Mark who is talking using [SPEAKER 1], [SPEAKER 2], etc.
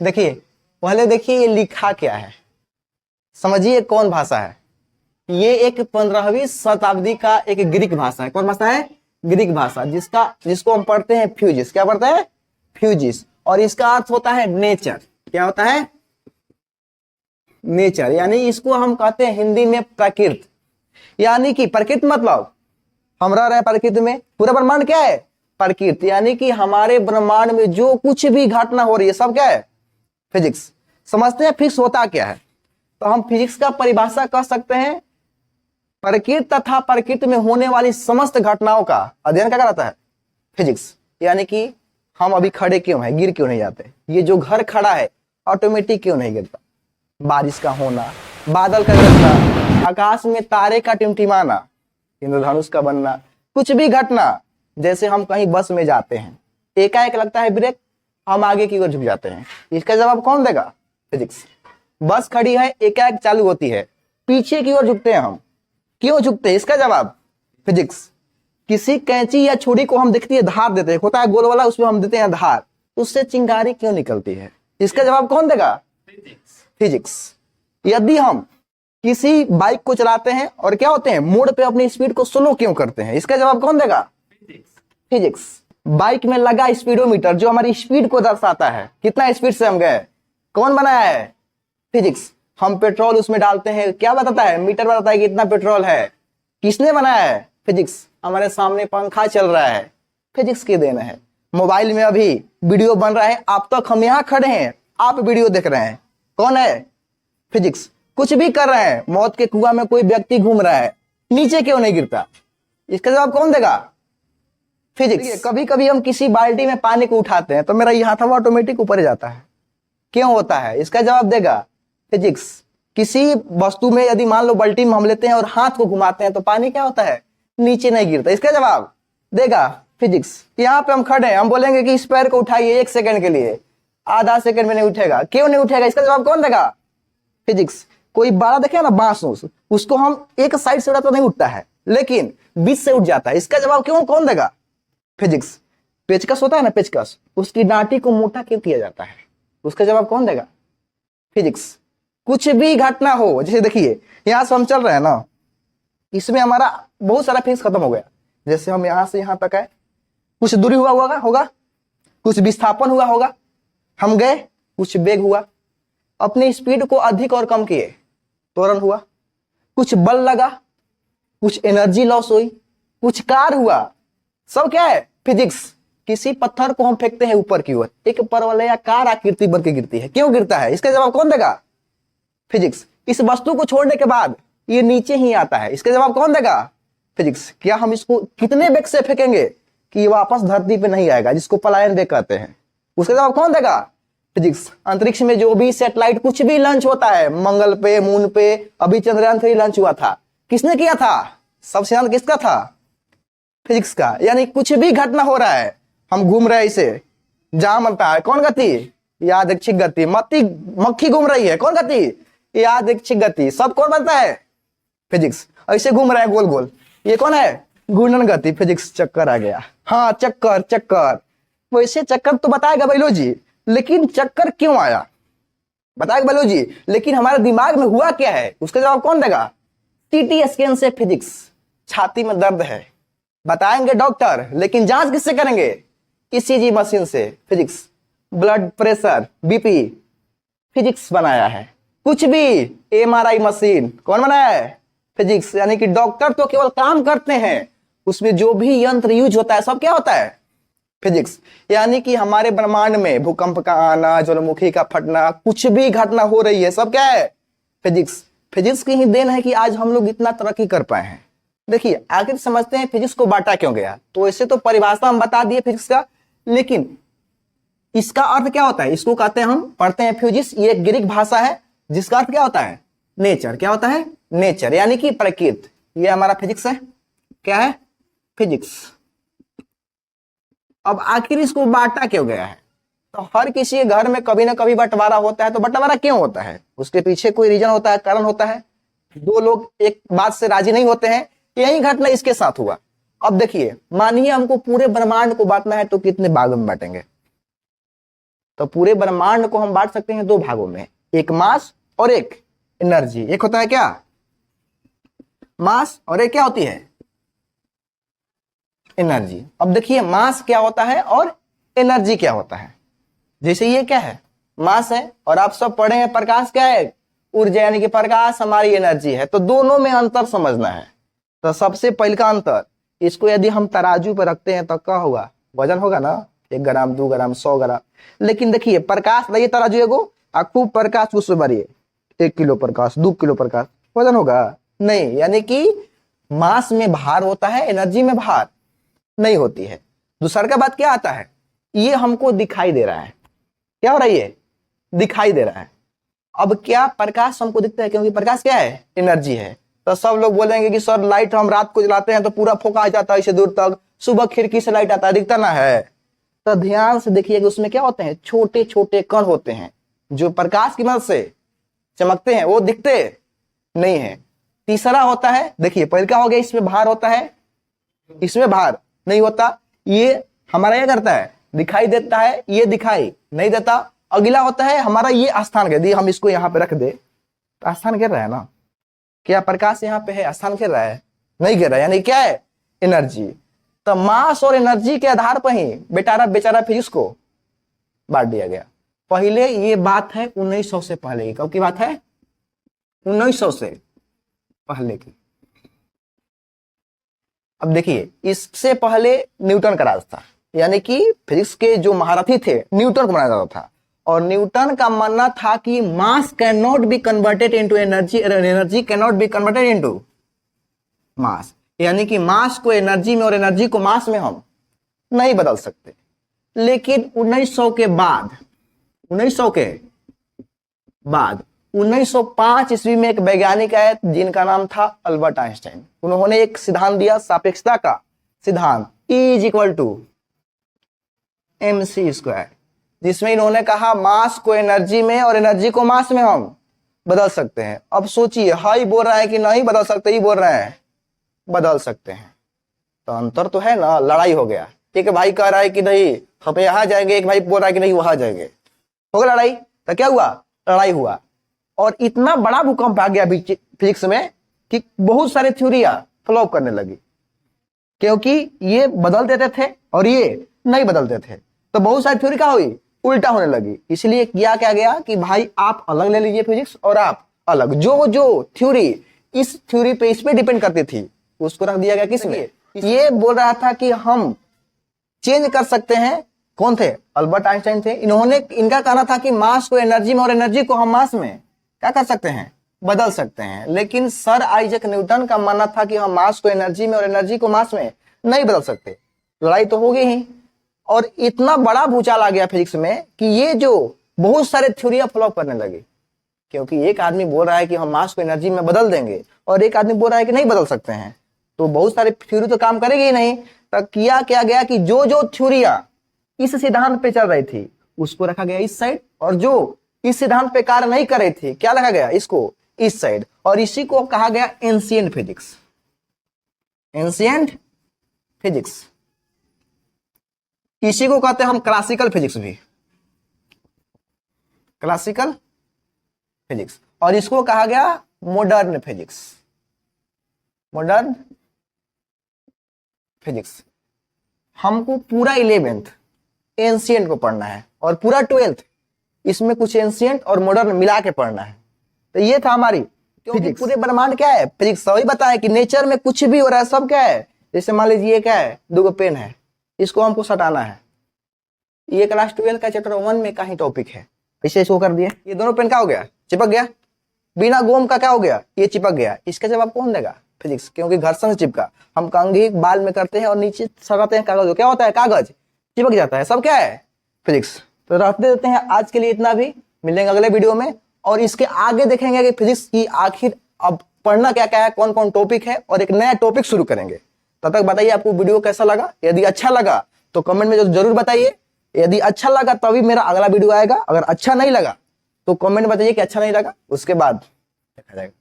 [SPEAKER 1] देखिए, पहले देखिए ये लिखा क्या है, समझिए कौन भाषा है। ये एक 15वीं शताब्दी का एक ग्रीक भाषा है। कौन भाषा है? ग्रीक भाषा, जिसको हम पढ़ते हैं फ्यूजिस। क्या पढ़ते हैं? फ्यूजिस। और इसका अर्थ होता है नेचर। क्या होता है? नेचर, यानी इसको हम कहते हैं हिंदी में प्रकृति। यानी कि प्रकृति मतलब हम रह रहे हैं प्रकृति में, पूरा ब्रह्मांड क्या है? प्रकृति। यानी कि हमारे ब्रह्मांड में जो कुछ भी घटना हो रही है सब क्या है? फिजिक्स। समझते हैं फिजिक्स होता क्या है? तो हम फिजिक्स का परिभाषा कह सकते हैं प्रकृति तथा प्रकृति में होने वाली समस्त घटनाओं का अध्ययन क्या कराता है? फिजिक्स। यानी कि हम अभी खड़े क्यों हैं, गिर क्यों नहीं जाते? ये जो घर खड़ा है ऑटोमेटिक क्यों नहीं गिरता? बारिश का होना, बादल का गिरना, आकाश में तारे का टिमटिमाना, इंद्रधनुष का बनना, कुछ भी घटना, जैसे हम कहीं बस में जाते हैं, एकाएक लगता है ब्रेक, हम आगे की ओर झुक जाते हैं। इसका जवाब कौन देगा? फिजिक्स। बस खड़ी है, एकाएक चालू होती है, पीछे की ओर झुकते हैं हम, क्यों झुकते हैं? इसका जवाब फिजिक्स। किसी कैंची या छुरी को हम देखती है धार देते हैं, होता है गोल वाला, उसमें हम देते हैं धार, उससे चिंगारी क्यों निकलती है? इसका जवाब कौन देगा? फिजिक्स। यदि हम किसी बाइक को चलाते हैं और क्या होते हैं, मोड़ पे अपनी स्पीड को स्लो क्यों करते हैं? इसका जवाब कौन देगा? फिजिक्स। बाइक में लगा स्पीडोमीटर जो हमारी स्पीड को दर्शाता है, कितना स्पीड से हम गए, कौन बनाया है? फिजिक्स। हम पेट्रोल उसमें डालते हैं, क्या बताता है? मीटर बताता है कि इतना पेट्रोल है। किसने बनाया है? फिजिक्स। हमारे सामने पंखा चल रहा है, फिजिक्स की देन है। मोबाइल में अभी वीडियो बन रहा है, आप तक हम यहां खड़े हैं, आप वीडियो देख रहे हैं, कौन है? फिजिक्स। कुछ भी कर रहे हैं, मौत के कुआं में कोई व्यक्ति घूम रहा है, नीचे क्यों नहीं गिरता? इसका जवाब कौन देगा? फिजिक्स। कभी कभी हम किसी बाल्टी में पानी को उठाते हैं तो मेरा ये हाथ ऑटोमेटिक ऊपर जाता है, क्यों होता है? इसका जवाब देगा फिजिक्स। किसी वस्तु में यदि मान लो बाल्टी में हम लेते हैं और हाथ को घुमाते हैं तो पानी क्या होता है? नीचे नहीं गिरता। इसका जवाब देगा फिजिक्स। यहाँ पे हम खड़े हैं, हम बोलेंगे कि इस पैर को उठाइए 1 सेकंड के लिए, आधा सेकंड में नहीं उठेगा, क्यों नहीं उठेगा? इसका जवाब कौन देगा? फिजिक्स। कोई बड़ा देखे ना बांस, उसको हम एक साइड से उड़ा तो नहीं उठता है, लेकिन बीच से उठ जाता है। इसका जवाब क्यों कौन देगा? फिजिक्स। पेचकस होता है ना, पेचकस, उसकी डांटी को मोटा क्यों किया जाता है? उसका जवाब कौन देगा? फिजिक्स। कुछ भी घटना हो, जैसे देखिए यहां से हम चल रहे हैं ना, इसमें हमारा बहुत सारा फिजिक्स खत्म हो गया। जैसे हम यहां से यहां तक आए, कुछ दूरी हुआ होगा, कुछ विस्थापन हुआ होगा, हम गए, कुछ वेग हुआ, अपनी स्पीड को अधिक और कम किए, त्वरण हुआ, कुछ बल लगा, कुछ एनर्जी लॉस हुई, कुछ कार हुआ, सब क्या है? फिजिक्स। किसी पत्थर को हम फेंकते हैं ऊपर की ओर, एक परवलयाकार आकृति बन के गिरती है, क्यों गिरता है? इसका जवाब कौन देगा? फिजिक्स। इस वस्तु को छोड़ने के बाद ये नीचे ही आता है, इसका जवाब कौन देगा? फिजिक्स। क्या हम इसको कितने वेग से फेंकेंगे कि ये वापस धरती पे नहीं आएगा, जिसको पलायन वेग कहते हैं, उसका जवाब कौन देगा? फिजिक्स। अंतरिक्ष में जो भी सैटेलाइट कुछ भी लॉन्च होता है, मंगल पे, मून पे, अभी चंद्रयान 3 लॉन्च हुआ था, किसने किया था? सबसे ज्यादा किसका था? फिजिक्स का। यानी कुछ भी घटना हो रहा है, हम घूम रहे हैं इसे, जहां मनता है, कौन गति? यादृच्छिक गति। मक्खी घूम रही है, कौन गति? यादृच्छिक गति। सब कौन बनता है? फिजिक्स। ऐसे घूम रहे हैं गोल गोल, ये कौन है? घूर्णन गति। फिजिक्स। चक्कर आ गया। हाँ, चक्कर। वैसे चक्कर तो बताएगा बायोलॉजी, लेकिन चक्कर क्यों आया बताएगा बायोलॉजी, लेकिन हमारे दिमाग में हुआ क्या है? उसका जवाब कौन देगा? सीटी स्कैन से फिजिक्स। छाती में दर्द है, बताएंगे डॉक्टर, लेकिन जांच किससे करेंगे? ईसीजी मशीन से। Physics. Blood pressure, BP, physics बनाया है। कुछ भी, एमआरआई मशीन, कौन बनाया है? फिजिक्स। यानी कि डॉक्टर तो केवल काम करते हैं, उसमें जो भी यंत्र यूज होता है सब क्या होता है? फिजिक्स। यानी कि हमारे ब्रह्मांड में भूकंप का आना, ज्वालामुखी का फटना, कुछ भी घटना हो रही है, सब क्या है? फिजिक्स। फिजिक्स की ही देन है कि आज हम लोग इतना तरक्की कर पाए हैं। देखिए, आखिर समझते हैं फिजिक्स को बांटा क्यों गया। तो ऐसे तो परिभाषा हम बता दिए फिजिक्स का, लेकिन इसका अर्थ क्या होता है? इसको कहते हैं, हम पढ़ते हैं फ्यूजिस, ये एक ग्रीक भाषा है जिसका अर्थ क्या होता है? नेचर। क्या होता है? नेचर, यानी कि प्रकृति। ये हमारा फिजिक्स है। क्या है? फिजिक्स। अब आखिर इसको बांटा क्यों गया है? तो हर किसी के घर में कभी ना कभी बंटवारा होता है, तो बंटवारा क्यों होता है? उसके पीछे कोई रीजन होता है, कारण होता है। दो लोग एक बात से राजी नहीं होते हैं, यही घटना इसके साथ हुआ। अब देखिए, मानिए हमको पूरे ब्रह्मांड को बांटना है, तो कितने भाग में बांटेंगे? तो पूरे ब्रह्मांड को हम बांट सकते हैं दो भागों में, एक मास और एक एनर्जी। एक होता है क्या मास और एक क्या होती है एनर्जी। अब देखिए मास क्या होता है और एनर्जी क्या होता है। जैसे ये क्या है मास है और आप सब पढ़े हैं प्रकाश क्या है ऊर्जा, यानी कि प्रकाश हमारी एनर्जी है। तो दोनों में अंतर समझना है। तो सबसे पहले का अंतर, इसको यदि हम तराजू पर रखते हैं तो क्या होगा वजन होगा ना 1 ग्राम 2 ग्राम 100 ग्राम। लेकिन देखिए प्रकाश लाइए तराजू एगो खूब प्रकाश उससे भरिए 1 किलो प्रकाश 2 किलो प्रकाश, वजन होगा नहीं। यानी कि मास में भार होता है, एनर्जी में भार नहीं होती है। दूसरा का बात क्या आता है, ये हमको दिखाई दे रहा है, क्या हो रहा है ये दिखाई दे रहा है। अब क्या प्रकाश हमको दिखता है क्योंकि प्रकाश क्या है एनर्जी है। तो सब लोग बोलेंगे कि सर लाइट हम रात को जलाते हैं तो पूरा फोका आ जाता है इसे दूर तक, सुबह खिड़की से लाइट आता है दिखता ना है। तो ध्यान से देखिएगा उसमें क्या होते हैं छोटे छोटे कण होते हैं जो प्रकाश की मदद से चमकते हैं, वो दिखते नहीं है। तीसरा होता है देखिए पहले क्या हो गया, इसमें भार होता है इसमें भार नहीं होता, ये हमारा क्या करता है दिखाई देता है, ये दिखाई नहीं देता। अगला होता है हमारा ये स्थान यदि हम इसको यहाँ पे रख दे तो स्थान गिर रहा है ना, क्या प्रकाश यहाँ पे है स्थान गिर रहा है नहीं गिर रहा है, यानी क्या है एनर्जी। तो मास और एनर्जी के आधार पर ही बेचारा फिजिक्स को बांट दिया गया। पहले ये बात है 1900 से पहले की, कब की बात है 1900 से पहले की। अब देखिए इससे पहले न्यूटन का राज था, यानी कि फिजिक्स के जो महारथी थे न्यूटन को माना जाता था। और न्यूटन का मानना था कि मास can not be converted into energy, energy can not be converted into mass, यानी कि मास को एनर्जी में और एनर्जी को मास में हम नहीं बदल सकते। लेकिन 1900 के बाद 1905 ईस्वी में एक वैज्ञानिक आए जिनका नाम था अल्बर्ट आइंस्टाइन। उन्होंने एक सिद्धांत दिया सापेक्षता का सिद्धांत E = mc², जिसमें इन्होंने कहा मास को एनर्जी में और एनर्जी को मास में हम बदल सकते हैं। अब सोचिए हाई बोल रहा है कि नहीं बदल सकते, ही बोल रहे हैं बदल सकते हैं। तो अंतर तो है ना, लड़ाई हो गया। एक भाई कह रहा है कि नहीं हम यहाँ जाएंगे, एक भाई बोल रहा है कि नहीं वहां जाएंगे, हो गया लड़ाई। तो क्या हुआ लड़ाई हुआ और इतना बड़ा भूकंप आ गया फिजिक्स में कि बहुत सारे थ्योरियां फ्लॉप करने लगी, क्योंकि ये बदल देते थे और ये नहीं बदलते थे। तो बहुत सारी थ्योरी क्या हुई उल्टा होने लगी। इसलिए किया क्या गया कि भाई आप अलग ले लीजिए फिजिक्स और आप अलग, जो थ्योरी इस थ्योरी पे इस पे डिपेंड करती थी उसको रख दिया गया। किस लिए ये बोल रहा था कि हम चेंज कर सकते हैं। कौन थे अल्बर्ट आइंस्टाइन थे। इनका कहना था कि मास को एनर्जी में और एनर्जी को हम मास में क्या कर सकते हैं बदल सकते हैं। लेकिन सर आइजैक न्यूटन का मानना था कि हम मास को एनर्जी में और एनर्जी को मास में नहीं बदल सकते। लड़ाई तो हो गई ही और इतना बड़ा भूचाल आ गया फिजिक्स में कि ये जो बहुत सारे थ्योरियां फ्लॉप करने लगी, क्योंकि एक आदमी बोल रहा है कि हम मास को एनर्जी में बदल देंगे और एक आदमी बोल रहा है कि नहीं बदल सकते हैं। तो बहुत सारे थ्योरी तो काम करेगी ही नहीं। तो किया क्या गया कि जो थ्योरियां इस सिद्धांत पे चल रही थी उसको रखा गया इस साइड, और जो इस सिद्धांत पे कार्य नहीं कर रही थी क्या रखा गया इसको इस साइड। और इसी को कहा गया एंशिएंट फिजिक्स। एंशिएंट फिजिक्स इसी को कहते हैं हम क्लासिकल फिजिक्स भी, क्लासिकल फिजिक्स। और इसको कहा गया मॉडर्न फिजिक्स, मॉडर्न फिजिक्स। हमको पूरा 11th एंशिएंट को पढ़ना है और पूरा 12th इसमें कुछ एंशिएंट और मॉडर्न मिला के पढ़ना है। तो ये था हमारी फिजिक्स। पूरे ब्रह्मांड क्या है फिजिक्स सही बताया कि नेचर में कुछ भी हो रहा है सब क्या है। जैसे मान लीजिए ये क्या है 2 पेन है, इसको हमको सटाना है। ये क्लास 12 का चैप्टर 1 में का ही टॉपिक है। इसे इसको कर दिए, ये दोनों पेन क्या हो गया चिपक गया। बिना गोम का क्या हो गया ये चिपक गया। इसका जवाब कौन देगा फिजिक्स, क्योंकि घर्षण से चिपका। हम कंघी बाल में करते हैं और नीचे सटाते हैं कागज, क्या होता है कागज चिपक जाता है, सब क्या है फिजिक्स। तो रखते देते हैं आज के लिए इतना भी, मिलेंगे अगले वीडियो में और इसके आगे देखेंगे कि फिजिक्स की आखिर अब पढ़ना क्या क्या है, कौन कौन टॉपिक है और एक नया टॉपिक शुरू करेंगे। तब तक बताइए आपको वीडियो कैसा लगा। यदि अच्छा लगा तो कमेंट में जरूर बताइए। यदि अच्छा लगा तभी मेरा अगला वीडियो आएगा, अगर अच्छा नहीं लगा तो कमेंट बताइए कि अच्छा नहीं लगा, उसके बाद देखा जाएगा।